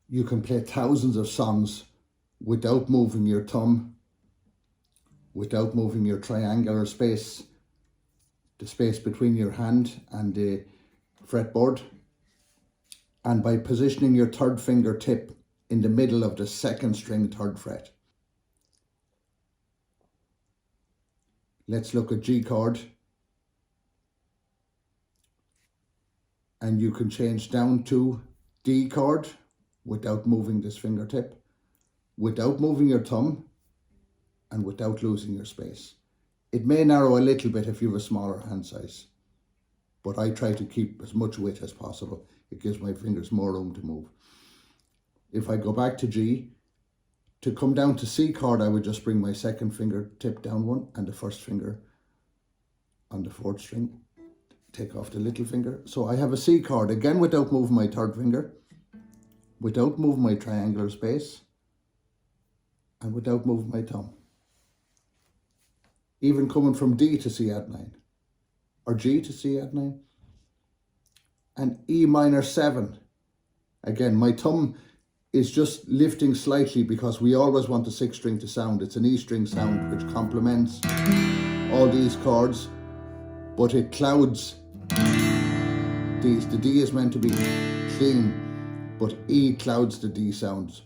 You can play thousands of songs without moving your thumb, without moving your triangular space, the space between your hand and the fretboard, and by positioning your third finger tip in the middle of the second string, third fret. Let's look at G chord. And you can change down to D chord without moving this fingertip, without moving your thumb, and without losing your space. It may narrow a little bit if you have a smaller hand size, but I try to keep as much width as possible. It gives my fingers more room to move. If I go back to G, to come down to C chord, I would just bring my second fingertip down one and the first finger on the fourth string. Take off the little finger. So I have a C chord, again without moving my third finger, without moving my triangular space, and without moving my thumb. Even coming from D to C add 9, or G to C add 9, and E minor 7. Again, my thumb is just lifting slightly because we always want the sixth string to sound. It's an E string sound which complements all these chords, but it clouds these. The D is meant to be clean, but E clouds the D sounds.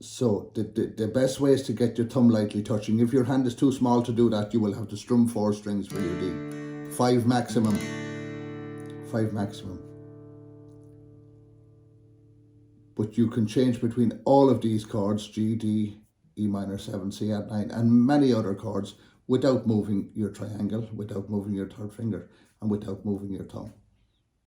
So the best way is to get your thumb lightly touching. If your hand is too small to do that, you will have to strum 4 strings for your D. 5 maximum. 5 maximum. But you can change between all of these chords, G, D, E minor 7, C add 9, and many other chords without moving your triangle, without moving your third finger, and without moving your thumb.